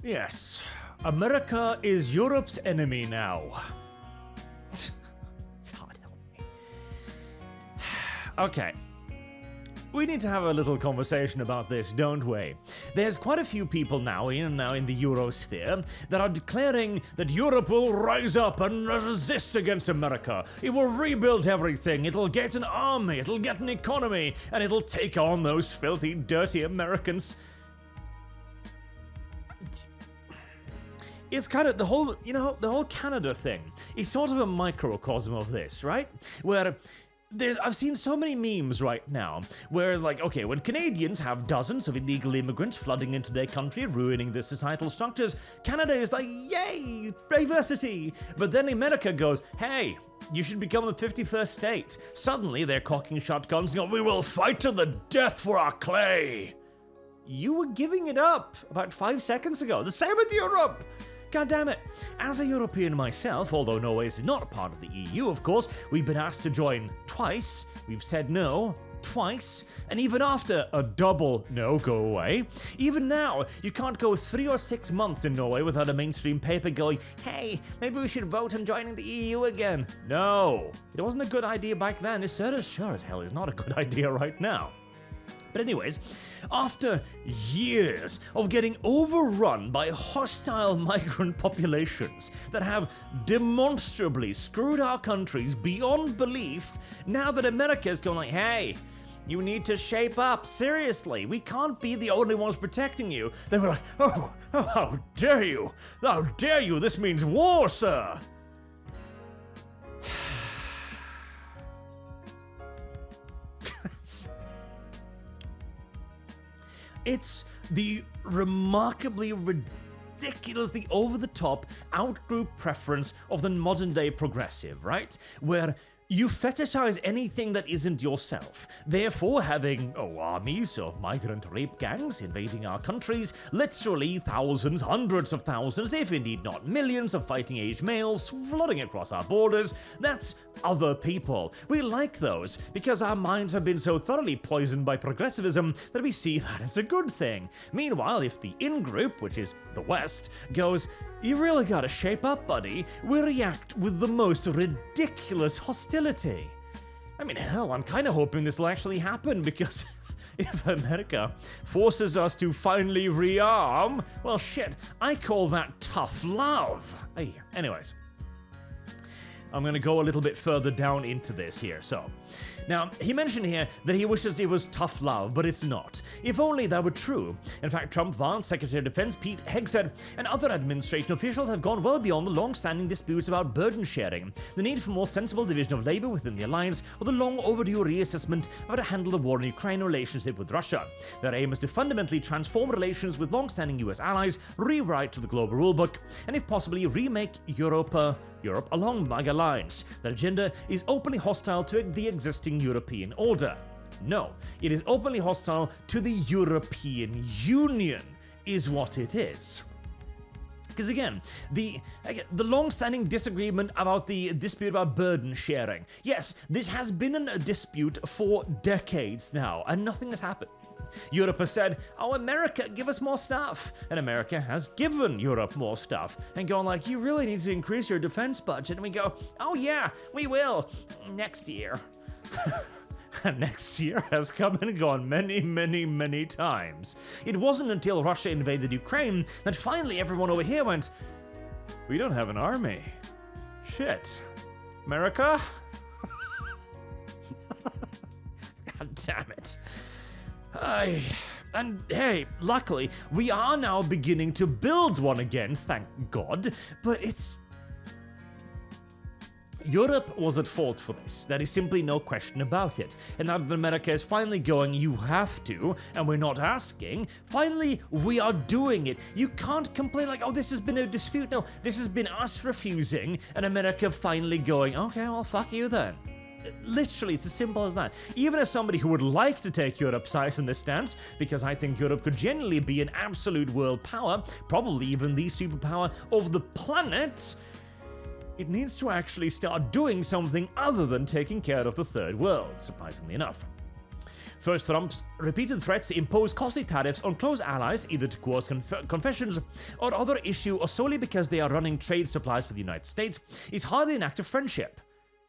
Yes, America is Europe's enemy now. God help me. Okay. We need to have a little conversation about this, don't we? There's quite a few people now in the Eurosphere that are declaring that Europe will rise up and resist against America. It will rebuild everything, it'll get an army, it'll get an economy, and it'll take on those filthy, dirty Americans. It's kind of the whole Canada thing is sort of a microcosm of this, right? Where I've seen so many memes right now where, like, okay, when Canadians have dozens of illegal immigrants flooding into their country, ruining their societal structures, Canada is like, yay, diversity. But then America goes, hey, you should become the 51st state. Suddenly they're cocking shotguns and going, we will fight to the death for our clay. You were giving it up about 5 seconds ago. The same with Europe. God damn it. As a European myself, although Norway is not part of the EU, of course, we've been asked to join twice. We've said no twice, and even after a double no go away, even now, you can't go 3 or 6 months in Norway without a mainstream paper going, hey, maybe we should vote on joining the EU again. No, it wasn't a good idea back then. It sure as hell is not a good idea right now. But anyways, after years of getting overrun by hostile migrant populations that have demonstrably screwed our countries beyond belief, now that America's going like, hey, you need to shape up, seriously, we can't be the only ones protecting you. They were like, oh, how dare you, this means war, sir. It's the remarkably ridiculously over-the-top outgroup preference of the modern-day progressive, right? Where you fetishize anything that isn't yourself, therefore having armies of migrant rape gangs invading our countries, literally thousands, hundreds of thousands, if indeed not millions of fighting-age males flooding across our borders. That's other people. We like those because our minds have been so thoroughly poisoned by progressivism that we see that as a good thing. Meanwhile, if the in-group, which is the West, goes, you really gotta shape up, buddy, we react with the most ridiculous hostility. I mean, hell, I'm kinda hoping this will actually happen because if America forces us to finally rearm, well shit, I call that tough love. Anyways, I'm gonna go a little bit further down into this here, so. Now, he mentioned here that he wishes it was tough love, but it's not. If only that were true. In fact, Trump, Vance, Secretary of Defense Pete Hegseth, and other administration officials have gone well beyond the long-standing disputes about burden sharing, the need for more sensible division of labor within the alliance, or the long-overdue reassessment of how to handle the war in Ukraine relationship with Russia. Their aim is to fundamentally transform relations with long-standing US allies, rewrite the global rulebook, and if possibly remake Europe along MAGA lines. That agenda is openly hostile to the existing European order. No, it is openly hostile to the European Union, is what it is. Because again, the long-standing disagreement about the dispute about burden sharing. Yes, this has been a dispute for decades now, and nothing has happened. Europe has said, oh, America, give us more stuff. And America has given Europe more stuff. And gone like, you really need to increase your defense budget. And we go, oh yeah, we will, next year. And next year has come and gone many, many, many times. It wasn't until Russia invaded Ukraine that finally everyone over here went, we don't have an army. Shit. America? God damn it. And hey, luckily, we are now beginning to build one again, thank God, but it's... Europe was at fault for this, there is simply no question about it. And now that America is finally going, you have to, and we're not asking, finally we are doing it. You can't complain like, oh, this has been a dispute. No, this has been us refusing, and America finally going, okay, well, fuck you then. Literally, it's as simple as that. Even as somebody who would like to take Europe's side in this stance, because I think Europe could genuinely be an absolute world power, probably even the superpower of the planet, it needs to actually start doing something other than taking care of the third world, surprisingly enough. First, Trump's repeated threats to impose costly tariffs on close allies, either to coerce confessions or other issue, or solely because they are running trade supplies with the United States, is hardly an act of friendship.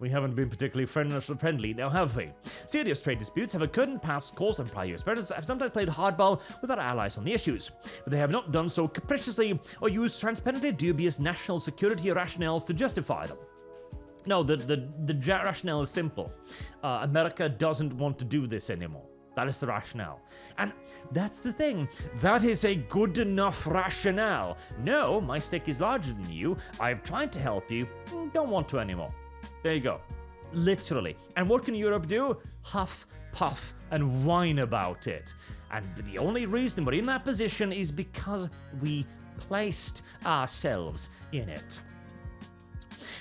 We haven't been particularly friendly now, have we? Serious trade disputes have occurred in past course, and prior US presidents have sometimes played hardball with our allies on the issues, but they have not done so capriciously or used transparently dubious national security rationales to justify them. No, the rationale is simple. America doesn't want to do this anymore. That is the rationale. And that's the thing. That is a good enough rationale. No, my stick is larger than you. I've tried to help you. Don't want to anymore. There you go. Literally. And what can Europe do? Huff, puff, and whine about it. And the only reason we're in that position is because we placed ourselves in it.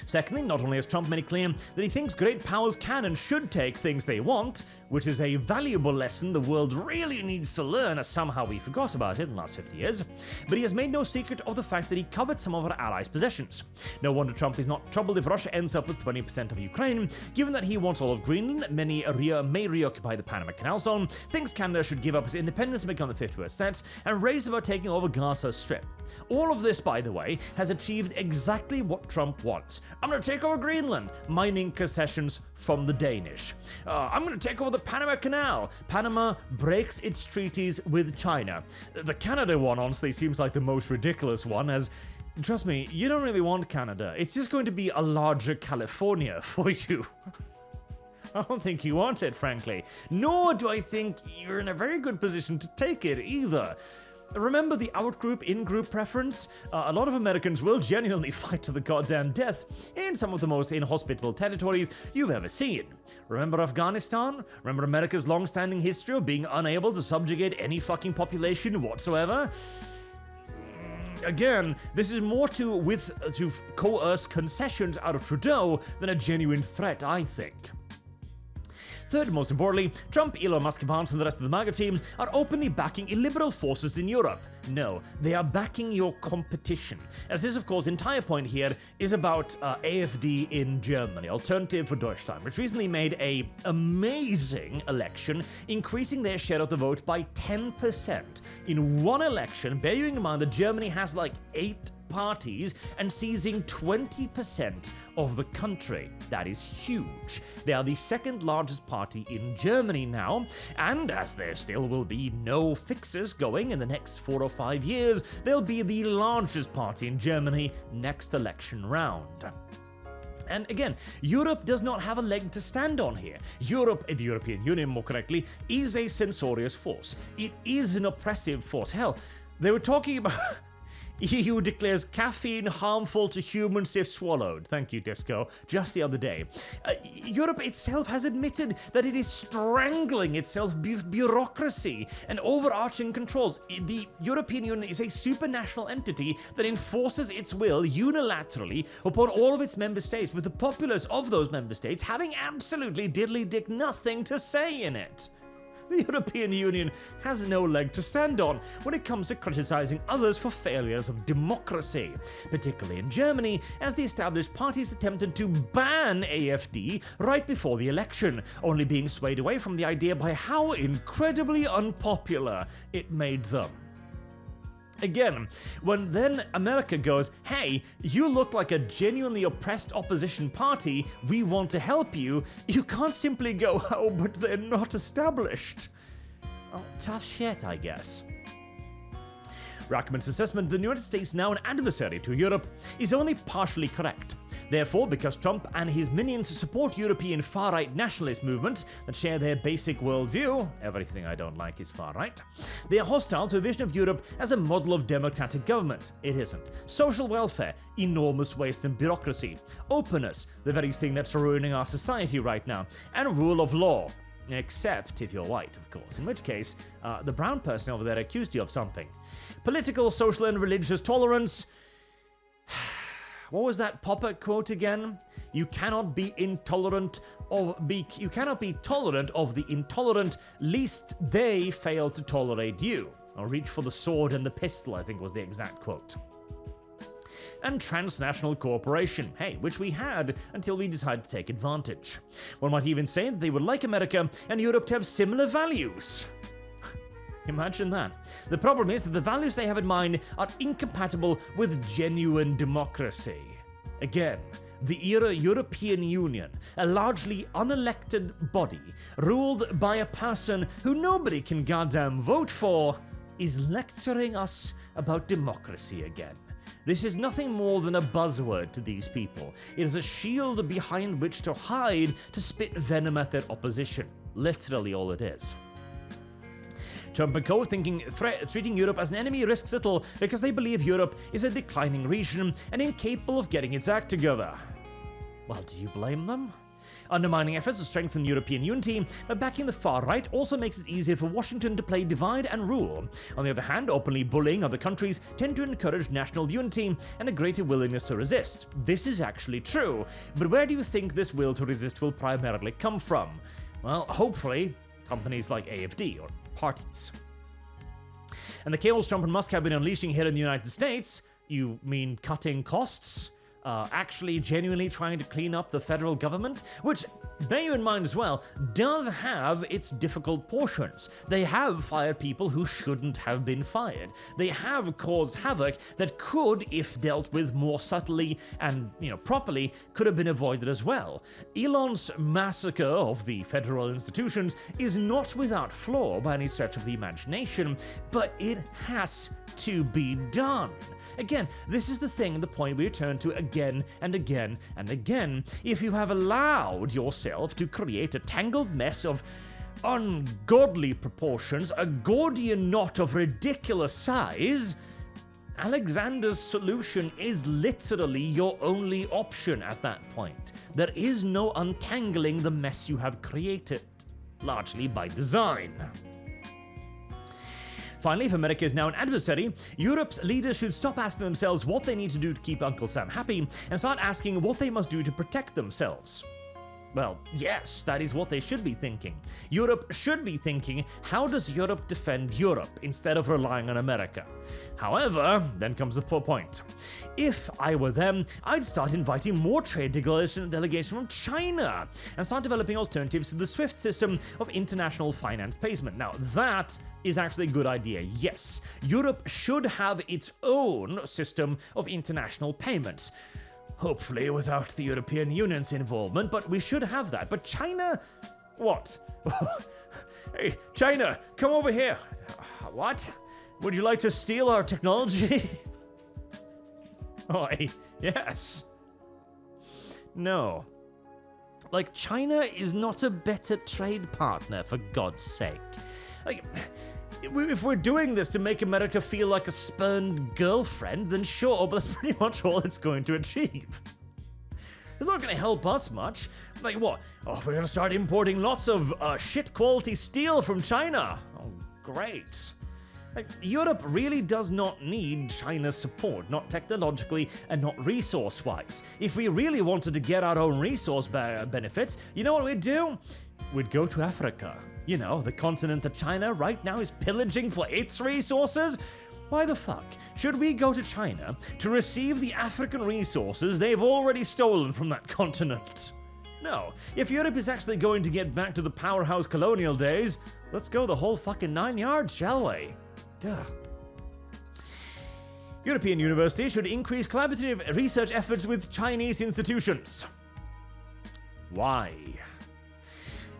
Secondly, not only has Trump made it clear that he thinks great powers can and should take things they want, which is a valuable lesson the world really needs to learn, as somehow we forgot about it in the last 50 years, but he has made no secret of the fact that he covered some of our allies' possessions. No wonder Trump is not troubled if Russia ends up with 20% of Ukraine, given that he wants all of Greenland, many may reoccupy the Panama Canal Zone, thinks Canada should give up its independence and become the fifth US state, and raves about taking over Gaza Strip. All of this, by the way, has achieved exactly what Trump wants. I'm going to take over Greenland, mining concessions from the Danish. I'm going to take over the Panama Canal. Panama breaks its treaties with China. The Canada one, honestly, seems like the most ridiculous one, as, trust me, you don't really want Canada. It's just going to be a larger California for you. I don't think you want it, frankly. Nor do I think you're in a very good position to take it, either. Remember the out-group, in-group preference? A lot of Americans will genuinely fight to the goddamn death in some of the most inhospitable territories you've ever seen. Remember Afghanistan? Remember America's long-standing history of being unable to subjugate any fucking population whatsoever? Again, this is more to coerce concessions out of Trudeau than a genuine threat, I think. Third, most importantly, Trump, Elon Musk, Vance, and the rest of the MAGA team are openly backing illiberal forces in Europe. No, they are backing your competition. As this, of course, entire point here is about AfD in Germany, Alternative for Deutschland, which recently made an amazing election, increasing their share of the vote by 10% in one election, bearing in mind that Germany has like 8 parties and seizing 20% of the country. That is huge. They are the second largest party in Germany now, and as there still will be no fixes going in the next 4 or 5 years, they'll be the largest party in Germany next election round. And again, Europe does not have a leg to stand on here. Europe, the European Union more correctly, is a censorious force. It is an oppressive force. Hell, they were talking about EU declares caffeine harmful to humans if swallowed. Thank you, Disco. Just the other day. Europe itself has admitted that it is strangling itself bureaucracy and overarching controls. The European Union is a supranational entity that enforces its will unilaterally upon all of its member states, with the populace of those member states having absolutely diddly-dick nothing to say in it. The European Union has no leg to stand on when it comes to criticizing others for failures of democracy, particularly in Germany, as the established parties attempted to ban AfD right before the election, only being swayed away from the idea by how incredibly unpopular it made them. Again, when then America goes, hey, you look like a genuinely oppressed opposition party, we want to help you, you can't simply go, oh, but they're not established. Oh, tough shit, I guess. Rearmament's assessment that the United States, now an adversary to Europe, is only partially correct. Therefore, because Trump and his minions support European far-right nationalist movements that share their basic worldview, everything I don't like is far-right, they are hostile to a vision of Europe as a model of democratic government. It isn't. Social welfare, enormous waste and bureaucracy, openness, the very thing that's ruining our society right now, and rule of law. Except if you're white, of course, in which case, the brown person over there accused you of something. Political, social, and religious tolerance. What was that Popper quote again? You cannot be tolerant of the intolerant, lest they fail to tolerate you. Or reach for the sword and the pistol, I think was the exact quote. and transnational cooperation, hey, which we had until we decided to take advantage. One might even say that they would like America and Europe to have similar values. Imagine that. The problem is that the values they have in mind are incompatible with genuine democracy. Again, the European Union, a largely unelected body, ruled by a person who nobody can goddamn vote for, is lecturing us about democracy again. This is nothing more than a buzzword to these people. It is a shield behind which to hide to spit venom at their opposition. Literally all it is. Trump and co. thinking treating Europe as an enemy risks it all because they believe Europe is a declining region and incapable of getting its act together. Well, do you blame them? Undermining efforts to strengthen European unity by backing the far right also makes it easier for Washington to play divide and rule. On the other hand, openly bullying other countries tend to encourage national unity and a greater willingness to resist. This is actually true, but where do you think this will to resist will primarily come from? Well, hopefully, companies like AfD or parties. And the chaos Trump and Musk have been unleashing here in the United States, you mean cutting costs? Actually genuinely trying to clean up the federal government, which, bear in mind as well, does have its difficult portions. They have fired people who shouldn't have been fired. They have caused havoc that could, if dealt with more subtly and, properly, could have been avoided as well. Elon's massacre of the federal institutions is not without flaw by any stretch of the imagination, but it has to be done. Again, this is the point we return to again and again and again. If you have allowed yourself to create a tangled mess of ungodly proportions, a Gordian knot of ridiculous size, Alexander's solution is literally your only option at that point. There is no untangling the mess you have created, largely by design. Finally, if America is now an adversary, Europe's leaders should stop asking themselves what they need to do to keep Uncle Sam happy and start asking what they must do to protect themselves. Well, yes, that is what they should be thinking. Europe should be thinking, how does Europe defend Europe instead of relying on America? However, then comes the point. If I were them, I'd start inviting more trade delegations from China and start developing alternatives to the SWIFT system of international finance payment. Now, that is actually a good idea, yes. Europe should have its own system of international payments. Hopefully without the European Union's involvement, but we should have that. But China? What? Hey, China, come over here. What? Would you like to steal our technology? Oh, yes. No. Like, China is not a better trade partner, for God's sake. Like, if we're doing this to make America feel like a spurned girlfriend, then sure, but that's pretty much all it's going to achieve. It's not going to help us much. Like what? Oh, we're going to start importing lots of shit quality steel from China. Oh, great. Like, Europe really does not need China's support, not technologically and not resource-wise. If we really wanted to get our own resource benefits, you know what we'd do? We'd go to Africa. You know, the continent that China right now is pillaging for its resources. Why the fuck should we go to China to receive the African resources they've already stolen from that continent? No, if Europe is actually going to get back to the powerhouse colonial days, let's go the whole fucking 9 yards, shall we? Ugh. European universities should increase collaborative research efforts with Chinese institutions. Why?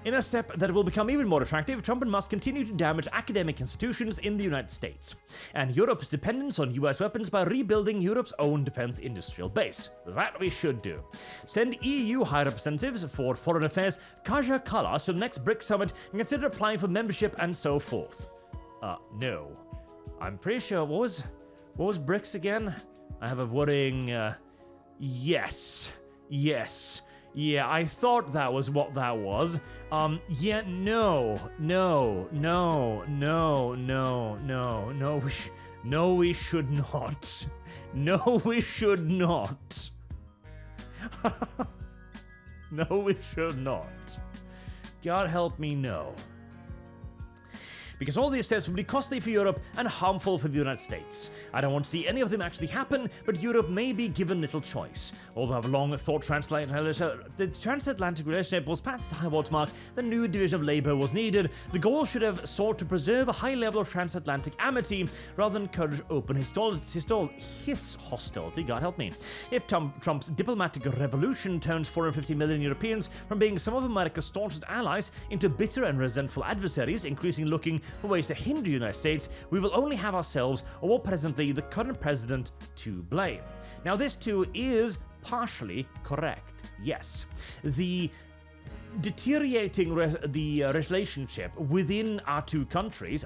In a step that will become even more attractive, Trump and Musk continue to damage academic institutions in the United States and Europe's dependence on US weapons by rebuilding Europe's own defense industrial base. That we should do. Send EU High Representatives for Foreign Affairs Kaja Kallas to the next BRICS summit and consider applying for membership and so forth. No. I'm pretty sure, what was BRICS again? I have a worrying, yes. Yeah, I thought that was what that was. Yeah, no, we should not. No, we should not. No, we should not. God help me, no. because all these steps will be costly for Europe and harmful for the United States. I don't want to see any of them actually happen, but Europe may be given little choice. Although I've long thought the transatlantic relationship was past its high watermark, the new division of labor was needed. The goal should have sought to preserve a high level of transatlantic amity rather than encourage open hostility, God help me. If Trump's diplomatic revolution turns 450 million Europeans from being some of America's staunchest allies into bitter and resentful adversaries, increasingly looking for ways to hinder the United States, we will only have ourselves, or more presently, the current president, to blame. Now, this too is partially correct. Yes, the deteriorating relationship within our two countries,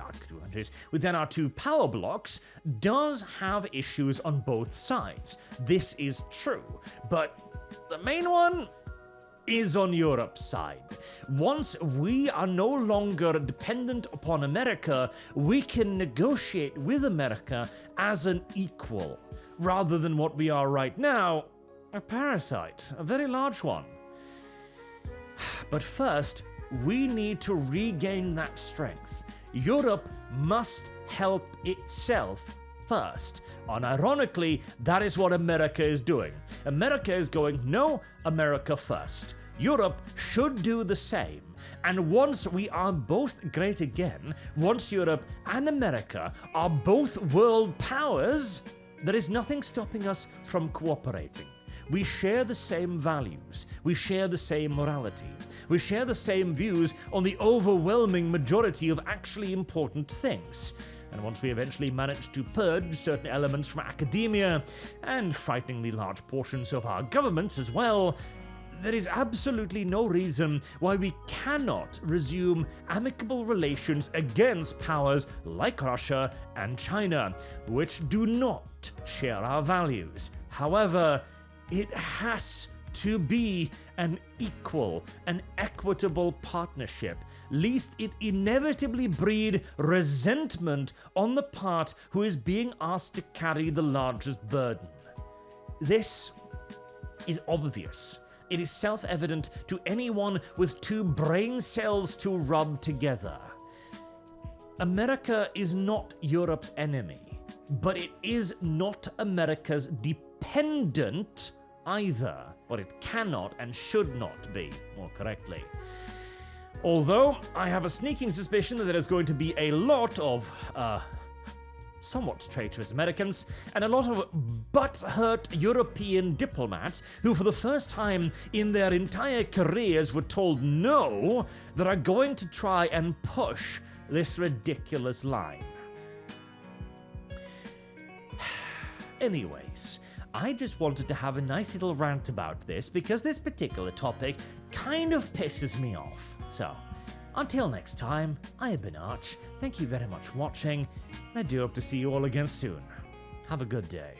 within our two power blocks, does have issues on both sides. This is true, but the main one is on Europe's side. Once we are no longer dependent upon America, we can negotiate with America as an equal, rather than what we are right now, a parasite, a very large one. But first, we need to regain that strength. Europe must help itself first. Unironically, that is what America is doing. America is going, no, America first. Europe should do the same. And once we are both great again, once Europe and America are both world powers, there is nothing stopping us from cooperating. We share the same values, we share the same morality, we share the same views on the overwhelming majority of actually important things. And once we eventually manage to purge certain elements from academia, and frighteningly large portions of our governments as well, there is absolutely no reason why we cannot resume amicable relations against powers like Russia and China, which do not share our values. However, it has to be an equal and equitable partnership, lest it inevitably breed resentment on the part who is being asked to carry the largest burden. This is obvious. It is self-evident to anyone with two brain cells to rub together. America is not Europe's enemy, but it is not America's dependent either, or it cannot and should not be, more correctly. Although, I have a sneaking suspicion that there is going to be a lot of, somewhat traitorous Americans, and a lot of butt-hurt European diplomats who for the first time in their entire careers were told no, that are going to try and push this ridiculous line. Anyways, I just wanted to have a nice little rant about this because this particular topic kind of pisses me off. So, until next time, I have been Arch. Thank you very much for watching, and I do hope to see you all again soon. Have a good day.